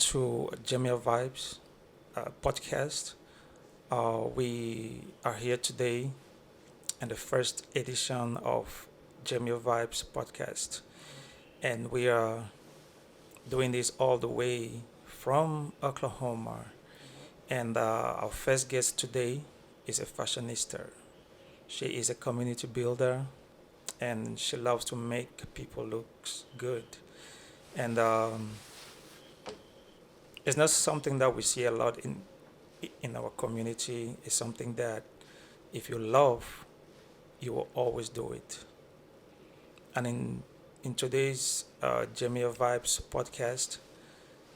to JemeaVibes podcast. We are here today in the first edition of JemeaVibes podcast, and we are doing this all the way from Oklahoma. And our first guest today is a fashionista. She is a community builder, and she loves to make people look good. And it's not something that we see a lot in our community. It's something that if you love, you will always do it. And in today's Jamia Vibes podcast,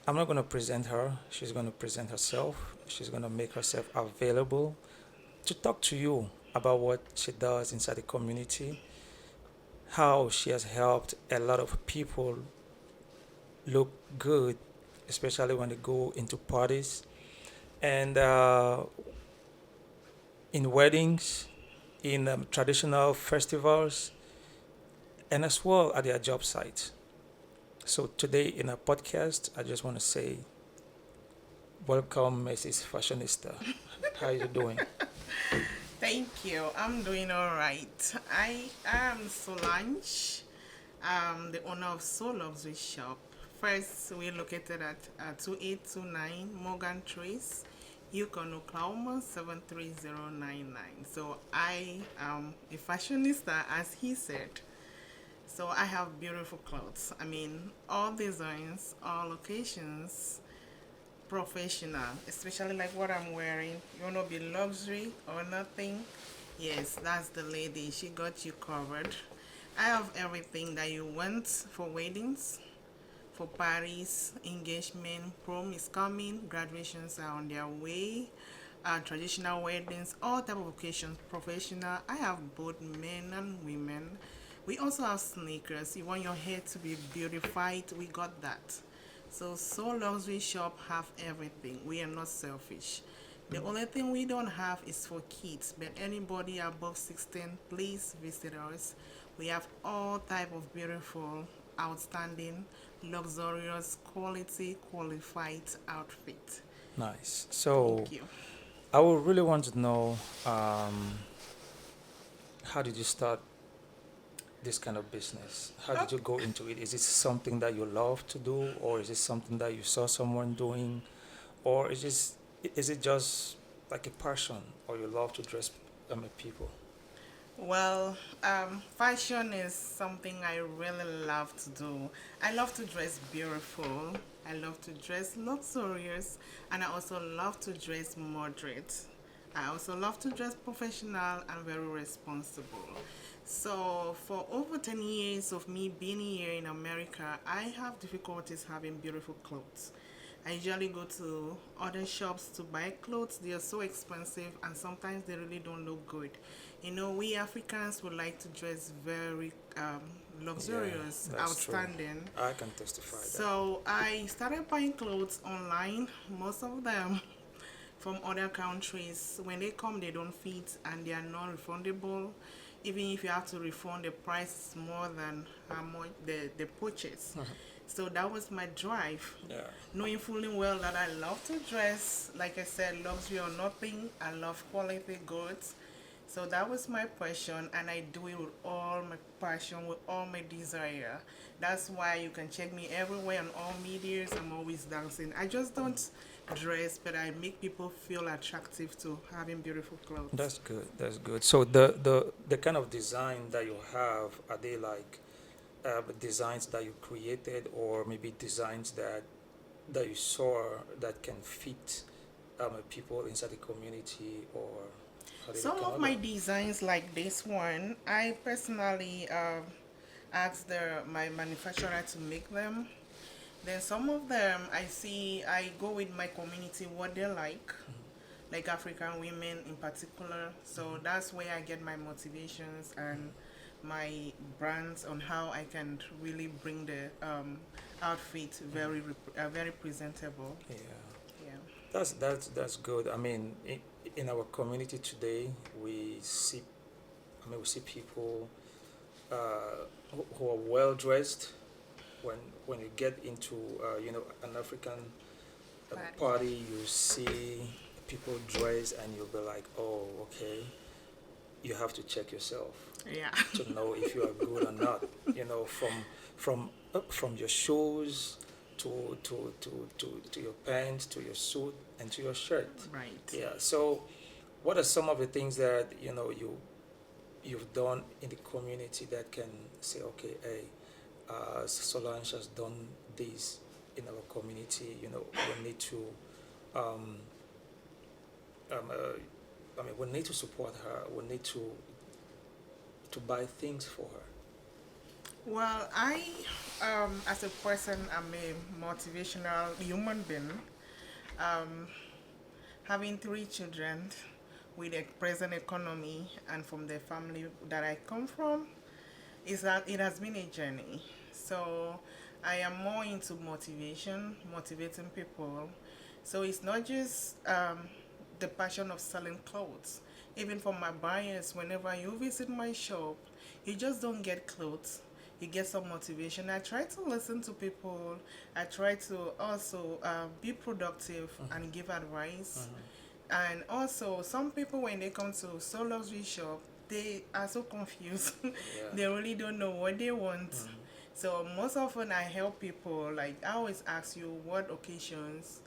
I'm not going to present her. She's going to present herself. She's going to make herself available to talk to you about what she does inside the community, how she has helped a lot of people look good, especially when they go into parties and in weddings, in traditional festivals, and as well at their job sites. So today in our podcast, I just want to say, welcome, Mrs. Fashionista. How are you doing? Thank you. I'm doing all right. I am Solange. I'm the owner of Soul Luxury Shop. First, we're located at 2829 Morgan Trace, Yukon, Oklahoma 73099. So I am a fashionista, as he said. So I have beautiful clothes. I mean, all designs, all locations, professional, especially like what I'm wearing. You want to be luxury or nothing? Yes, that's the lady. She got you covered. I have everything that you want for weddings, for parties, engagement, prom is coming, graduations are on their way, traditional weddings, all type of occasions, professional. I have both men and women. We also have sneakers. You want your hair to be beautified, we got that. So luxury shop have everything. We are not selfish. The only thing we don't have is for kids, but anybody above 16, please visit us. We have all type of beautiful, outstanding, luxurious, quality, qualified outfit. Nice. So Thank you. I would really want to know how did you start this kind of business? How did you go into it? Is it something that you love to do, or is it something that you saw someone doing, or is it just like a passion, or you love to dress people? Well, fashion is something I really love to do. I love to dress beautiful. I love to dress luxurious, and I also love to dress moderate. I also love to dress professional and very responsible. So, for over 10 years of me being here in America, I have difficulties having beautiful clothes. I usually go to other shops to buy clothes. They are so expensive and sometimes they really don't look good. You know, we Africans would like to dress very Yeah, luxurious, that's true. outstanding. I can testify that. So I started buying clothes online, most of them from other countries. When they come, they don't fit and they are non refundable. Even if you have to refund, the price is more than how much the purchase. So that was my drive, Yeah. knowing fully well that I love to dress. Like I said, luxury or nothing. I love quality goods. So that was my passion, and I do it with all my passion, with all my desire. That's why you can check me everywhere on all medias. I'm always dancing. I just don't dress, but I make people feel attractive to having beautiful clothes. That's good. That's good. So the kind of design that you have, are they like designs that you created, or maybe designs that you saw that can fit people inside the community, or how did it Some come of my about? designs, like this one, I personally asked my manufacturer to make them. Then some of them I see I go with my community what they like African women in particular. So that's where I get my motivations and my brands on how I can really bring the outfit very presentable. Yeah, Yeah. that's good. I mean, in our community today, we see, we see people who are well dressed. When when you get into an African a Party. party, you see people dress, and you'll be like, oh, okay. You have to check yourself Yeah. to know if you are good or not. You know, from your shoes to your pants, to your suit, and to your shirt. Right. Yeah. So, what are some of the things that you've done in the community that can say, okay, hey, Solange has done this in our community. You know, we need to, um, we need to support her. We need to buy things for her. Well, as a person, I'm a motivational human being. Um, Having three children with a present economy and from the family that I come from, is that it has been a journey. So I am more into motivation, motivating people. So it's not just the passion of selling clothes. Even for my buyers, whenever you visit my shop, you just don't get clothes. You get some motivation. I try to listen to people. I try to also be productive and give advice. And also, some people when they come to Soul Luxury Shop, they are so confused. They really don't know what they want. So most often I help people. Like I always ask you, what occasions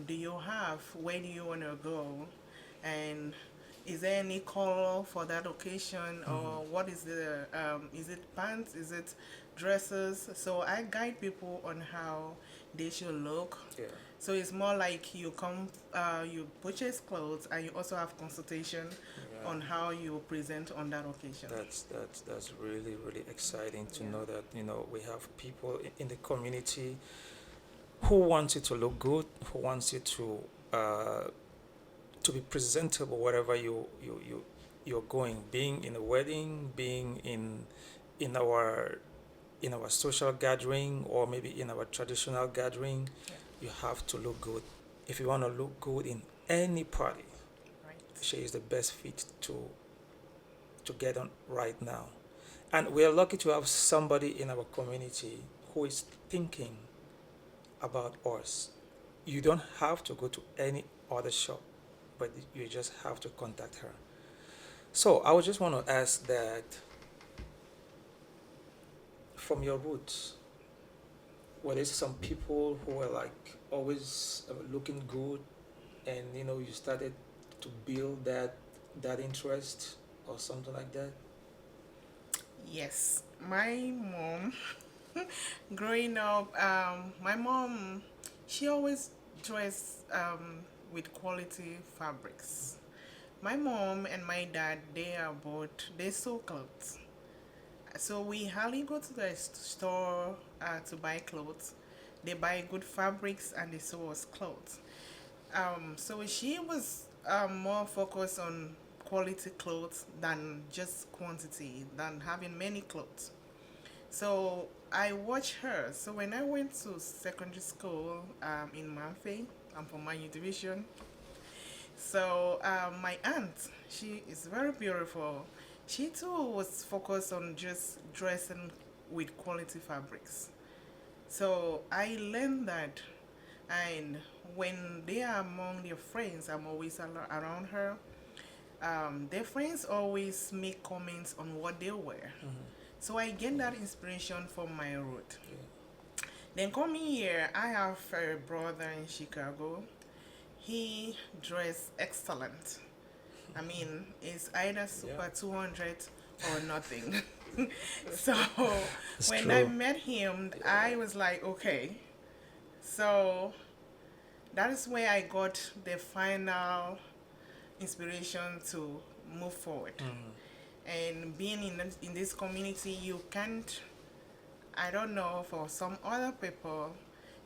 do you have? Where do you want to go? And is there any color for that occasion, or what is it pants? Is it dresses? So I guide people on how they should look. Yeah. So it's more like you come, you purchase clothes, and you also have consultation Yeah. on how you present on that occasion. That's really really exciting to Yeah. know that we have people in the community who wants you to look good, who wants you to be presentable wherever you're going, being in a wedding, being in our in our social gathering, or maybe in our traditional gathering. Yeah. You have to look good. If you want to look good in any party, Right. she is the best fit to get on right now. And we are lucky to have somebody in our community who is thinking about us. You don't have to go to any other shop, but you just have to contact her. So I would just want to ask that, from your roots, were there some people who were like always looking good, and you started to build that interest or something like that? Yes, my mom, growing up, my mom, she always dressed with quality fabrics. My mom and my dad, they sew clothes. So we hardly go to the store to buy clothes. They buy good fabrics and they sew us clothes. So she was more focused on quality clothes than just quantity, than having many clothes. So I watched her. So when I went to secondary school in Manfe, I'm from my division. So my aunt, she is very beautiful. She too was focused on just dressing with quality fabrics. So I learned that, and when they are among their friends, I'm always around her. Their friends always make comments on what they wear. So I get that inspiration from my root. Then coming here, I have a brother in Chicago. He dressed excellent. I mean, it's either super 200 or nothing. So It's when I true. met him, I was like, okay. So that is where I got the final inspiration to move forward. And being in this community, you can't, I don't know, for some other people,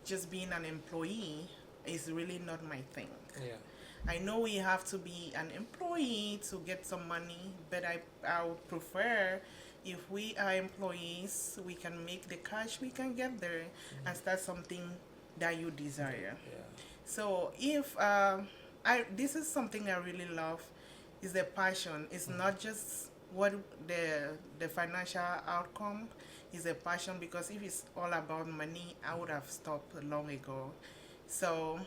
just being an employee is really not my thing. Yeah. I know we have to be an employee to get some money, but I would prefer if we are employees, we can make the cash, we can get there and start something that you desire. Yeah. So if this is something I really love, is the passion. It's not just what the financial outcome is a passion, because if it's all about money, I would have stopped long ago. So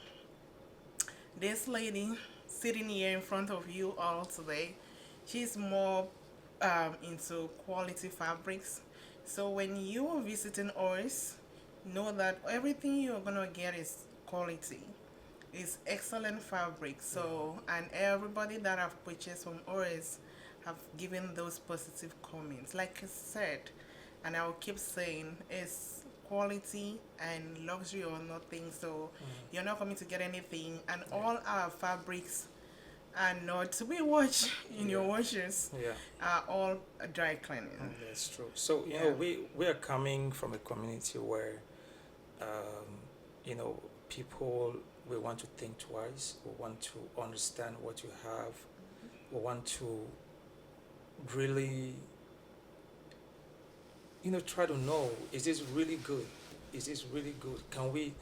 this lady sitting here in front of you all today, she's more into quality fabrics. So when you are visiting us, know that everything you're gonna get is quality. It's excellent fabric. So and everybody that have purchased from us have given those positive comments. Like I said, and I will keep saying, it's quality and luxury or nothing. So you're not coming to get anything, and Yeah. all our fabrics are not to be washed in your Yeah. washers. Yeah. Are all dry cleaning. That's true. So, Yeah. we are coming from a community where, people, we want to think twice. We want to understand what you have. We want to really, try to know, is this really good? Is this really good? Can we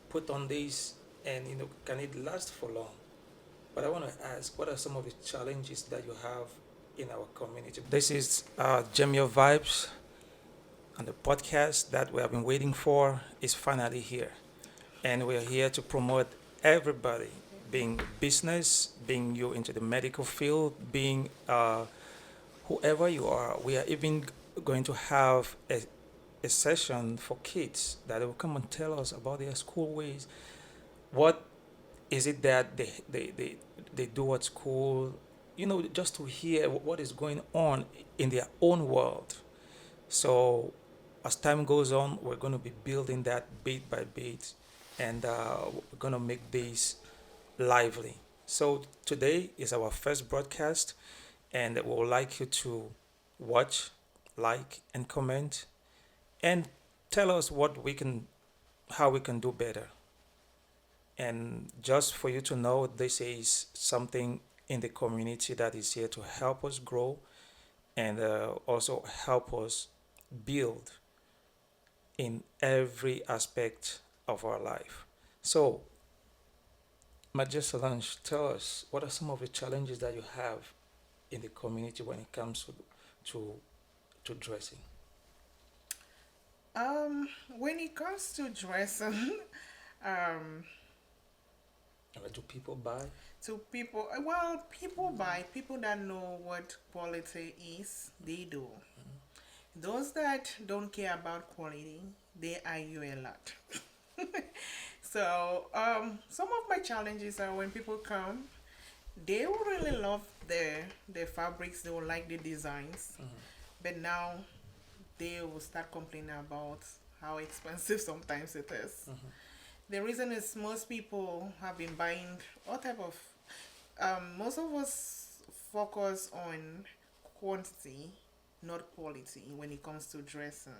put on this and, can it last for long? But I want to ask, what are some of the challenges that you have in our community? This is JemeaVibes, and the podcast that we have been waiting for is finally here. And we're here to promote everybody, being business, being you into the medical field, being whoever you are. We are even going to have a session for kids that will come and tell us about their school ways. What is it that they do at school? Just to hear what is going on in their own world. So as time goes on, we're going to be building that bit by bit, and we're going to make this lively. So today is our first broadcast, and we would like you to watch, like, and comment, and tell us how we can do better. And just for you to know, this is something in the community that is here to help us grow and also help us build in every aspect of our life. So, my dear Solange, tell us, what are some of the challenges that you have in the community when it comes to, to dressing? When it comes to dressing, um, Do people buy? to people, well, people buy, people that know what quality is, they do. Those that don't care about quality, they argue a lot. So, some of my challenges are when people come, they will really love their fabrics, they will like the designs, but now they will start complaining about how expensive sometimes it is. The reason is most people have been buying all type of most of us focus on quantity, not quality when it comes to dressing.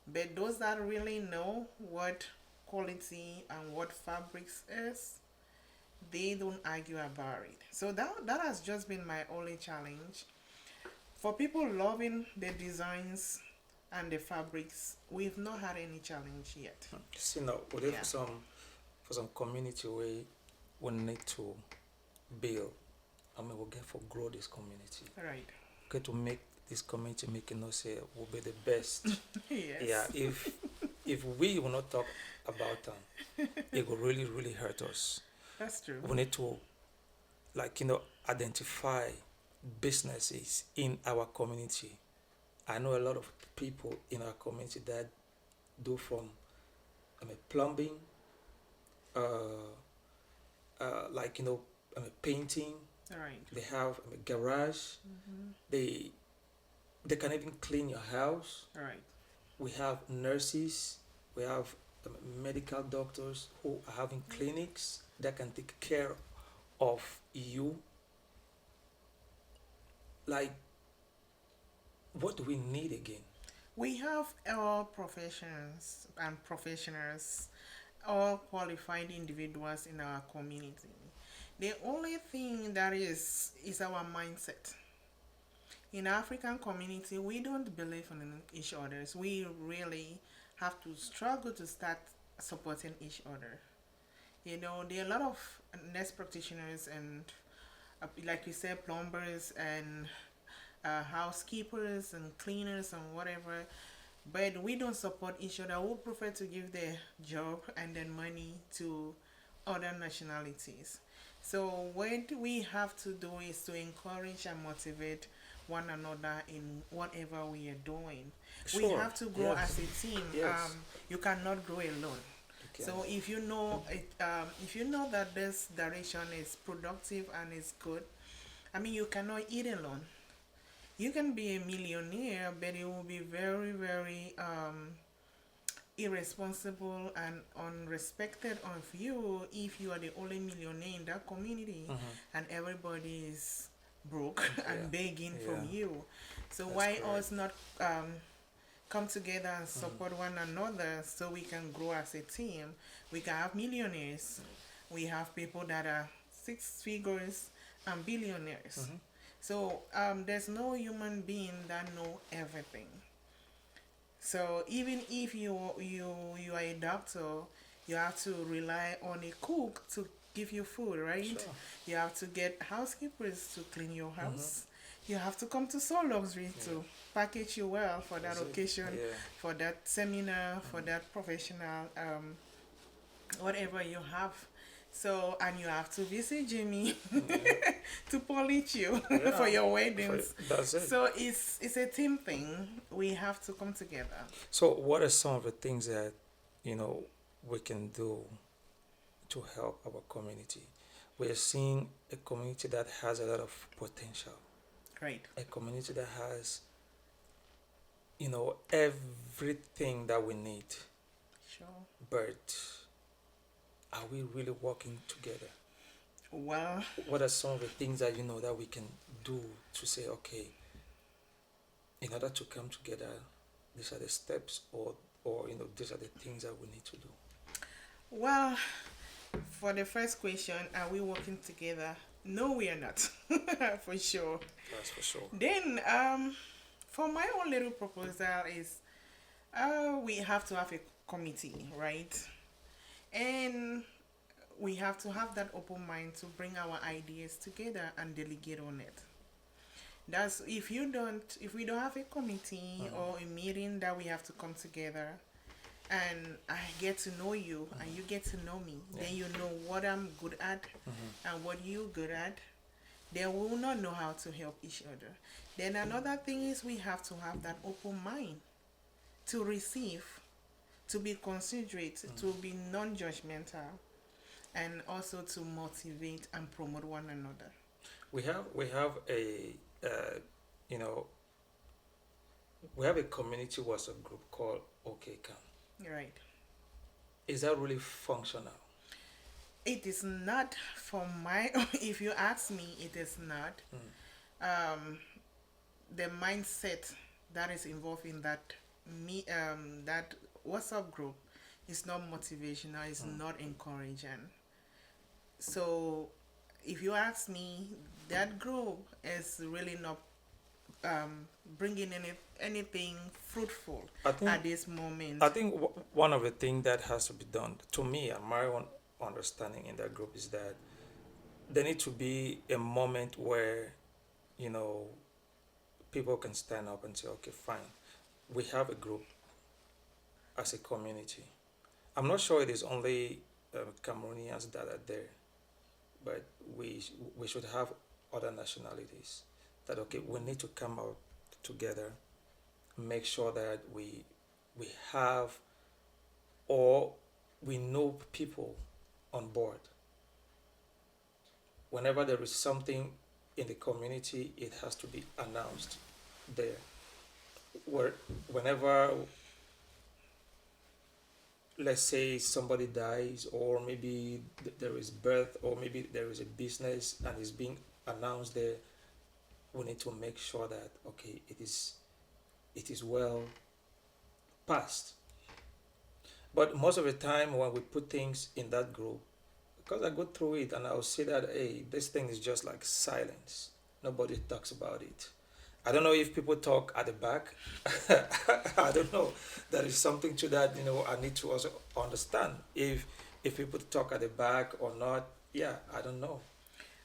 But those that really know what quality and what fabrics is, they don't argue about it. So that has just been my only challenge. For people loving the designs and the fabrics, we've not had any challenge yet. See now, Yeah. for some community where we need to build, we get for grow this community. Right. Get to make this community making us say will be the best. Yes. Yeah, if we will not talk about them, it will really, really hurt us. That's true. We need to identify businesses in our community. I know a lot of people in our community that do from plumbing, uh, painting. Right. They have a garage. They can even clean your house. Right. We have nurses. We have medical doctors who are having clinics that can take care of you. Like, what do we need again? We have all professions and professionals, all qualified individuals in our community. The only thing that is our mindset. In African community, we don't believe in each other. We really have to struggle to start supporting each other. There are a lot of nurse practitioners and, like you said, plumbers and housekeepers and cleaners and whatever. but we don't support each other. We prefer to give the job and then money to other nationalities. So what we have to do is to encourage and motivate one another in whatever we are doing. We Sure. have to grow Yes. as a team. Yes. You cannot grow alone. You can. So if you know it, if you know that this direction is productive and is good, I mean, you cannot eat alone. You can be a millionaire, but it will be very, very irresponsible and unrespected of you if you are the only millionaire in that community and everybody is broke and Yeah. begging from Yeah. you. So That's why correct. us not come together and support one another so we can grow as a team? We can have millionaires. We have people that are six figures and billionaires. So there's no human being that know everything. So even if you are a doctor, you have to rely on a cook to give you food, right? Sure. You have to get housekeepers to clean your house. You have to come to Soul Luxury to package you well for that That's it. occasion, Yeah. for that seminar, for that professional whatever you have. So and you have to visit Jimmy to polish you for Yeah. your weddings. That's it. So it's a team thing. We have to come together. So, what are some of the things that you know we can do to help our community? We are seeing a community that has a lot of potential, Right. a community that has everything that we need. Sure. But are we really working together? Well, What are some of the things that that we can do to say, okay, in order to come together, these are the steps, or these are the things that we need to do. well, for the first question, are we working together? No, we are not, for sure. That's for sure. Then, for my own little proposal is, we have to have a committee, right? And we have to have that open mind to bring our ideas together and delegate on it. That's if we don't have a committee or a meeting that we have to come together and I get to know you and you get to know me, then you know what I'm good at and what you're good at, then we will not know how to help each other. Then another thing is we have to have that open mind to receive, to be considerate, to be non-judgmental, and also to motivate and promote one another. We have a you know we have a community WhatsApp group called OKCAM. Right. Is that really functional? It is not for my, if you ask me, it is not. Um, the mindset that is involved in that WhatsApp group is not motivational, it's not encouraging. So if you ask me, that group is really not bringing anything fruitful I think at this moment. I think one of the things that has to be done, to me and my own understanding in that group, is that there need to be a moment where you know people can stand up and say, okay, fine, we have a group as a community. I'm not sure it is only Cameroonians that are there, but we should have other nationalities. That okay, we need to come out together, make sure that we have, or we know people on board. Whenever there is something in the community, it has to be announced there. Where whenever, let's say, somebody dies, or maybe there is birth, or maybe there is a business and is being announced there, we need to make sure that okay, it is well passed. But most of the time when we put things in that group, because I go through it and I'll say that hey, this thing is just like silence. Nobody talks about it. I don't know if people talk at the back. I don't know. There is something to that. I need to also understand if people talk at the back or not. Yeah, I don't know.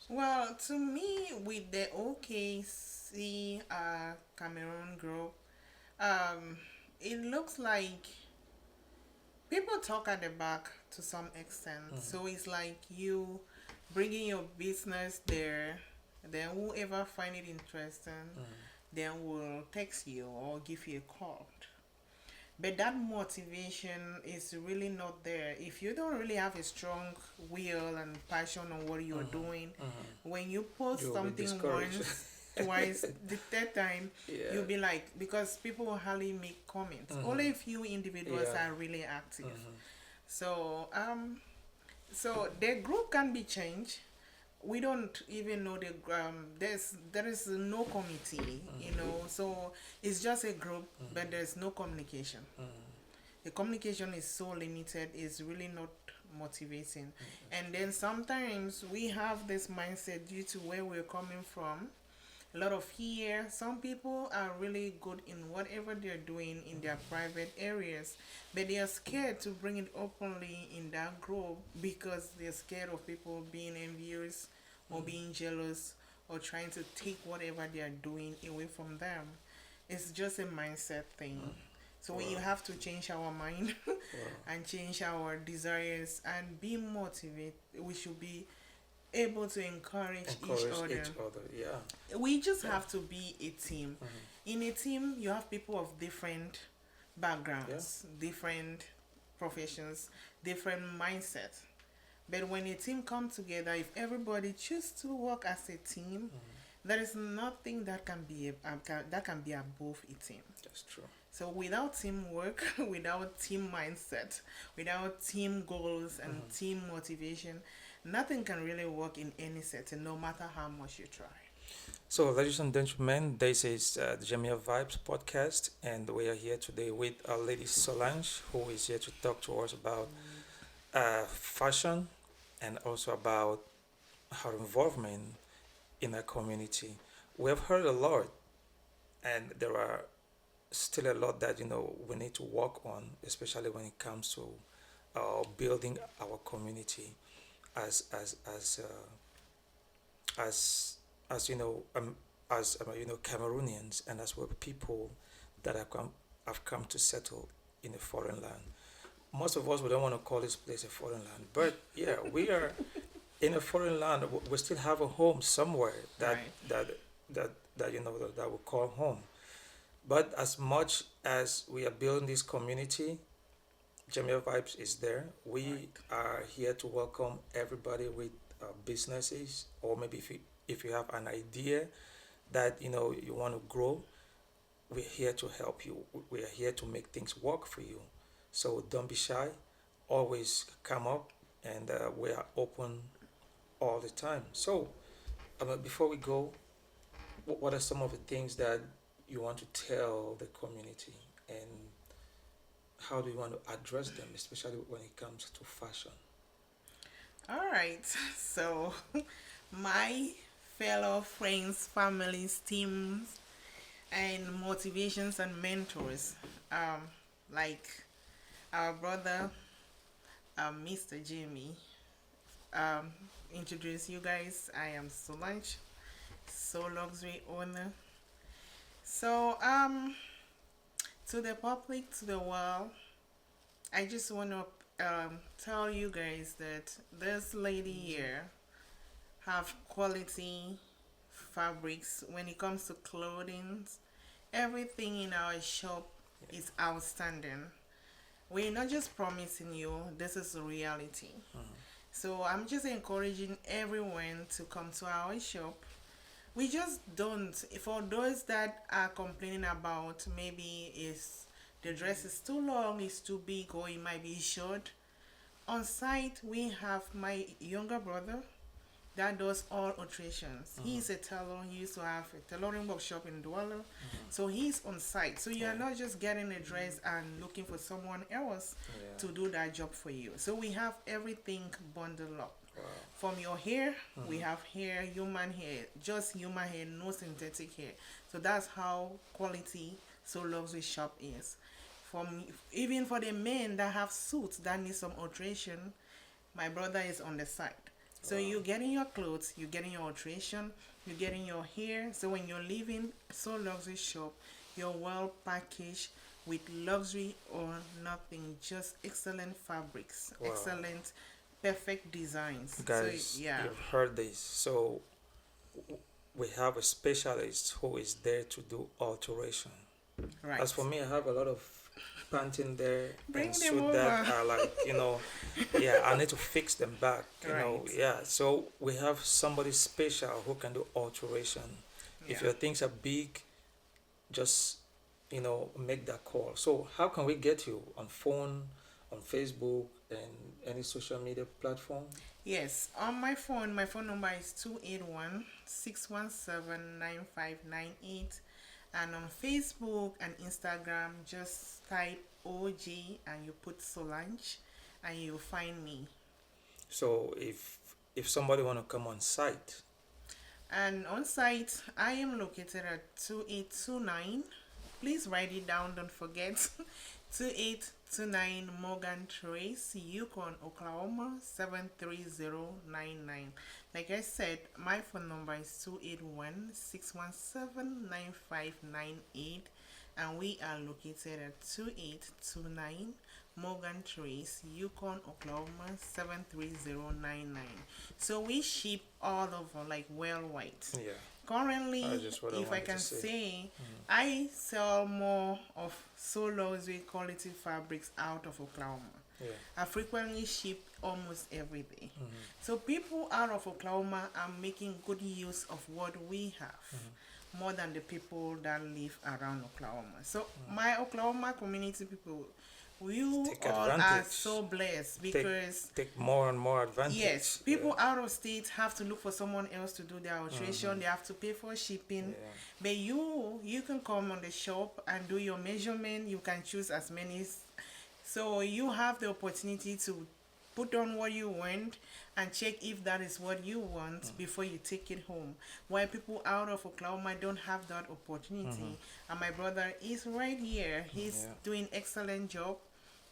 Well, to me, with the OKC Cameroon group, um, it looks like people talk at the back to some extent. So it's like you bringing your business there, then whoever find it interesting, then will text you or give you a call. But that motivation is really not there. If you don't really have a strong will and passion on what you're doing, when you post You'll be something discouraged. once, twice, the third time, Yeah. you'll be like, because people will hardly make comments. Only a few individuals Yeah. are really active. So, so the group can be changed. We don't even know the there is no committee, you know. So it's just a group, but there's no communication. The communication is so limited. It's really not motivating. And then sometimes we have this mindset due to where we're coming from, a lot of fear. Some people are really good in whatever they're doing in their private areas, but they are scared to bring it openly in that group because they're scared of people being envious or being jealous or trying to take whatever they are doing away from them. It's just a mindset thing. So we have to change our mind and change our desires and be motivated. We should be able to encourage each Encourage other. each other. Yeah. We just have to be a team. In a team, you have people of different backgrounds, different professions, different mindset. But when a team comes together, if everybody choose to work as a team, there is nothing that can be that can be above a team. That's true. So without teamwork, without team mindset, without team goals and team motivation, nothing can really work in any setting, no matter how much you try. So, ladies and gentlemen, this is the JemeaVibes podcast, and we are here today with our lady Solange, who is here to talk to us about fashion and also about her involvement in our community. We have heard a lot, and there are still a lot that we need to work on, especially when it comes to building our community as as as as as Cameroonians, and as well people that have come to settle in a foreign land. Most of us, we don't want to call this place a foreign land, but yeah, we are in a foreign land. We still have a home somewhere that Right. that that we call home. But as much as we are building this community, Jamia Vibes is there. We Right. are here to welcome everybody with businesses, or maybe if you have an idea that you want to grow, we're here to help you. We are here to make things work for you. So don't be shy. Always come up, and we are open all the time. So before we go, what are some of the things that you want to tell the community, and how do you want to address them, especially when it comes to fashion? All right. So, my fellow friends, families, teams, and motivations and mentors, like our brother, Mr. Jimmy, um, introduce you guys. I am Solange, Soul Luxury owner. So, to the public, to the world, I just want to tell you guys that this lady here have quality fabrics when it comes to clothing. Everything in our shop is outstanding. We're not just promising you, this is a reality. So I'm just encouraging everyone to come to our shop. We just don't, for those that are complaining about maybe is the dress is too long, it's too big, or it might be short. On site, we have my younger brother that does all alterations. He's a tailor. He used to have a tailoring workshop in Douala. So he's on site. So you are not just getting a dress and looking for someone else Yeah. to do that job for you. So we have everything bundled up. Wow. From your hair, we have hair, human hair, just human hair, no synthetic hair. So that's how quality So Luxury Shop is. From even for the men that have suits that need some alteration, my brother is on the side. So you getting your clothes, you getting your alteration, you getting your hair. So when you're leaving So Luxury Shop, you're well packaged with luxury or nothing, just excellent fabrics, Wow. excellent, perfect designs. So Guys, yeah, you've heard this. So we have a specialist who is there to do alteration. As for right. me, I have a lot of pants in there and Bring them suit that over. are like, yeah, I need to fix them back, Right. yeah. So we have somebody special who can do alteration. If Yeah. your things are big, just, make that call. So how can we get you on phone, on Facebook, and any social media platform? Yes, on my phone number is 281-617-9598. And on Facebook and Instagram, just type OG and you put Solange and you'll find me. So if somebody want to come on site, And on site, I am located at 2829. Please write it down, don't forget. 2829 Morgan Trace, Yukon, Oklahoma 73099. Like I said, my phone number is 281-617-9598, and we are located at 2829 Morgan Trace, Yukon, Oklahoma 73099. So we ship all over, like worldwide. yeah, Currently, that's just what I if I wanted to can say. say, I sell more of so luxury quality fabrics out of Oklahoma. Yeah. I frequently ship almost every day. Mm-hmm. So people out of Oklahoma are making good use of what we have more than the people that live around Oklahoma. So my Oklahoma community people, you Take all are advantage. so blessed Take because take more and more advantage. yes, people out of state have to look for someone else to do their alteration. They have to pay for shipping. Yeah. But you can come on the shop and do your measurement. You can choose as many. So you have the opportunity to put on what you want and check if that is what you want before you take it home. While people out of Oklahoma don't have that opportunity. And my brother is right here. He's Yeah. doing excellent job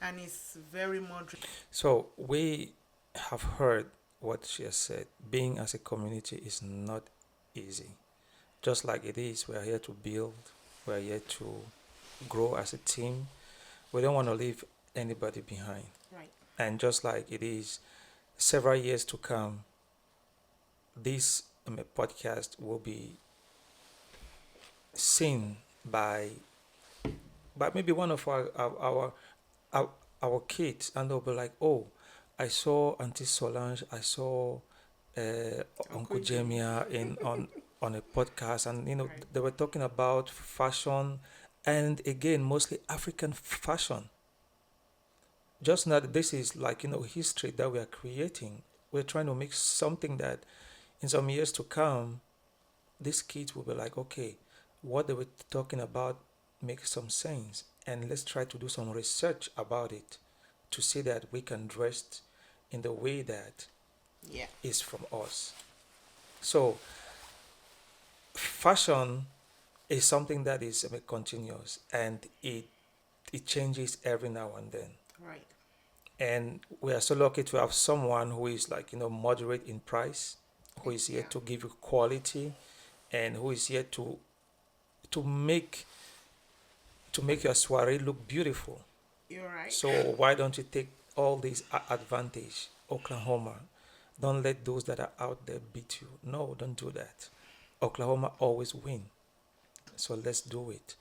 and is very moderate. So we have heard what she has said. Being as a community is not easy. Just like it is, we are here to build. We are here to grow as a team. We don't want to leave anybody behind. Right. And just like it is, several years to come, this podcast will be seen by maybe one of our, our kids, and they'll be like, "Oh, I saw Auntie Solange, I saw Uncle Jimmy. Jemia in on a podcast, and Right. they were talking about fashion, and again, mostly African fashion. Just not this is like history that we are creating. We're trying to make something that in some years to come, these kids will be like, okay, what they were talking about makes some sense, and let's try to do some research about it to see that we can dress in the way that Yeah. is from us. So fashion is something that is continuous, and it changes every now and then. Right. And we are so lucky to have someone who is like moderate in price, who is here Yeah. to give you quality, and who is here to make to make your soiree look beautiful. You're right. So why don't you take all these advantage? Oklahoma, don't let those that are out there beat you. No, don't do that. Oklahoma always win. So let's do it.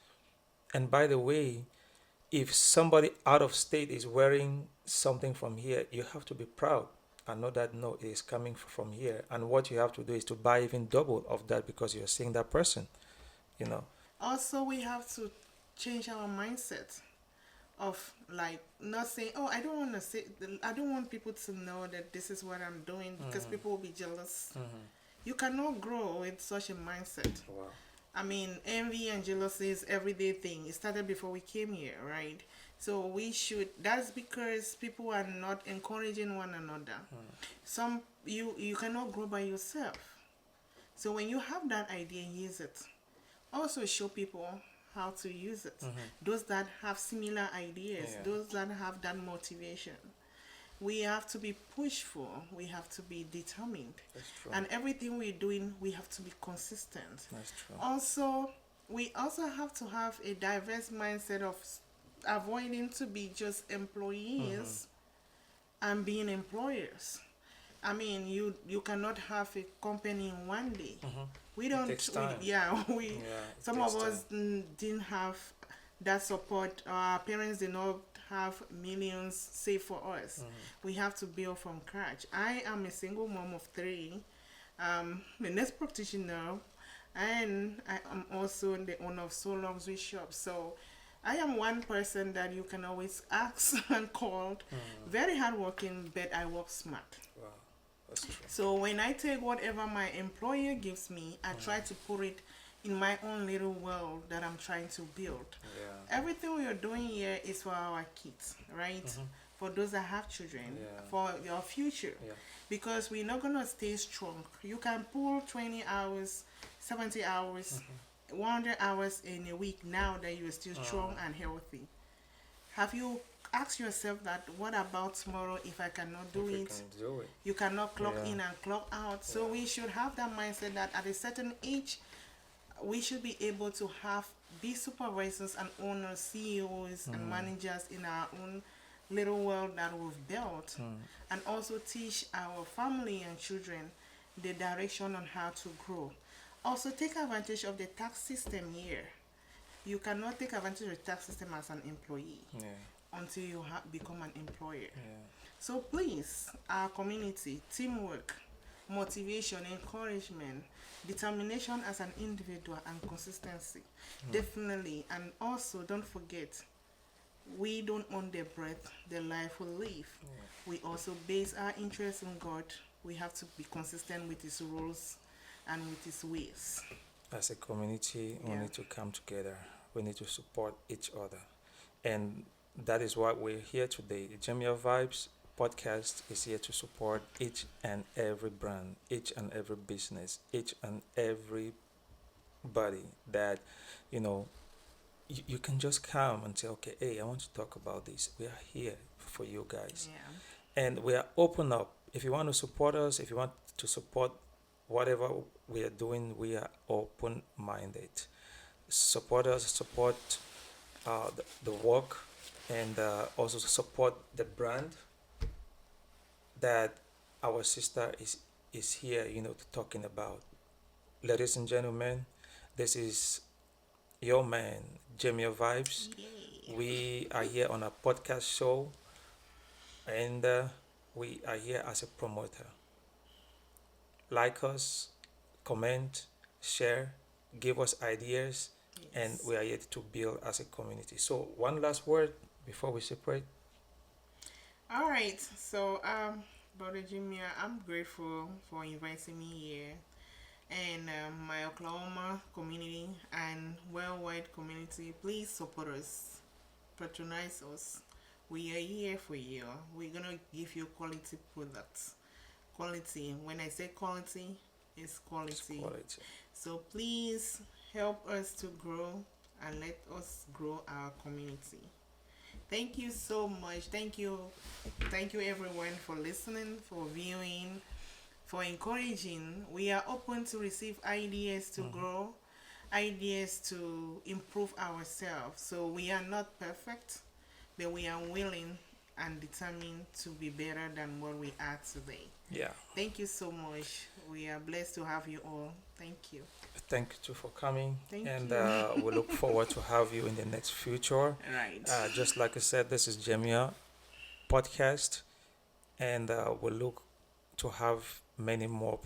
And by the way, if somebody out of state is wearing something from here, you have to be proud and know that no, it is coming from here. And what you have to do is to buy even double of that because you're seeing that person, you know. Also, we have to change our mindset of like not saying, "Oh, I don't want to say, I don't want people to know that this is what I'm doing because people will be jealous." You cannot grow with such a mindset. Wow. I mean, envy and jealousy is everyday thing. It started before we came here, right? So we should. That's because people are not encouraging one another. Some you cannot grow by yourself. So when you have that idea, use it. Also show people how to use it. Those that have similar ideas, Yeah. those that have that motivation. We have to be pushful. We have to be determined. That's true. And everything we're doing, we have to be consistent. That's true. Also, we also have to have a diverse mindset of avoiding to be just Mm-hmm. employees and being employers. I mean, you cannot have a company in one day. Mm-hmm. We It don't. takes We time. yeah. We Yeah, it some takes of time. us didn't have that support. Our parents did not have millions saved for us. Mm-hmm. We have to build from scratch. I am a single mom of three. A nurse practitioner, and I am also the owner of Soul Luxury Shop. So I am one person that you can always ask and call. Mm-hmm. Very hardworking, but I work smart. Wow, that's true. So when I take whatever my employer gives me, I try to Mm-hmm. put it in my own little world that I'm trying to build. Yeah. Everything we are doing here is for our kids, right? Mm-hmm. For those that have children, Yeah. for your future. Yeah. Because we're not gonna stay strong. You can pull 20 hours, 70 hours, Mm-hmm. 100 hours in a week now that you're still strong Mm-hmm. and healthy. Have you asked yourself that what about tomorrow if I cannot do If we it? can do it. You cannot clock Yeah. in and clock out. So Yeah. we should have that mindset that at a certain age, we should be able to have be supervisors and owners, CEOs and Mm. managers in our own little world that we've built, Mm. and also teach our family and children the direction on how to grow. Also take advantage of the tax system here. You cannot take advantage of the tax system as an employee Yeah. until you become an employer. Yeah. So please, our community, teamwork, motivation, encouragement, determination as an individual, and consistency. Mm. Definitely. And also, don't forget, we don't own the breath, the life we live. Yeah. We also base our interest in God. We have to be consistent with His rules and with His ways. As a community, we Yeah. need to come together. We need to support each other. And that is why we're here today. The JemeaVibes podcast is here to support each and every brand, each and every business, each and everybody that, you know, you can just come and say, okay, hey, I want to talk about this. We are here for you guys. Yeah. And we are open up. If you want to support us, if you want to support whatever we are doing, we are open minded. Support us, support the work, and also support the brand that our sister is here, to talking about. Ladies and gentlemen, this is your man, JemeaVibes. Yay. We are here on a podcast show, and we are here as a promoter. Like us, comment, share, give us ideas, and Yes. we are here to build as a community. So, one last word before we separate. All right. So, Brother Jimmy, I'm grateful for inviting me here, and my Oklahoma community and worldwide community. Please support us, patronize us. We are here for you. We're gonna give you quality products. Quality. When I say quality, it's It's quality. quality. So please help us to grow and let us grow our community. Thank you so much. Thank you. Thank you everyone for listening, for viewing, for encouraging. We are open to receive ideas to Mhm. grow, ideas to improve ourselves. So we are not perfect, but we are willing and determined to be better than what we are today. Yeah. Thank you so much. We are blessed to have you all. Thank you. Thank you for coming, Thank and you. we look forward to have you in the next future. Right. Just like I said, this is Jemia podcast, and we look to have many more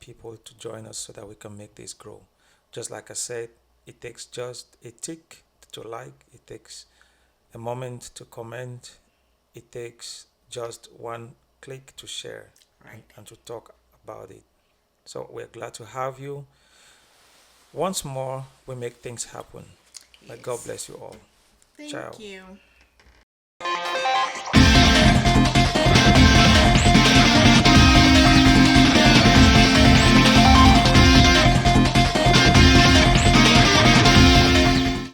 people to join us so that we can make this grow. Just like I said, it takes just a tick to like, it takes a moment to comment, it takes just one click to share Right. and to talk about it. So we're glad to have you. Once more, we make things happen. May God Yes. bless you all. Thank Ciao. you.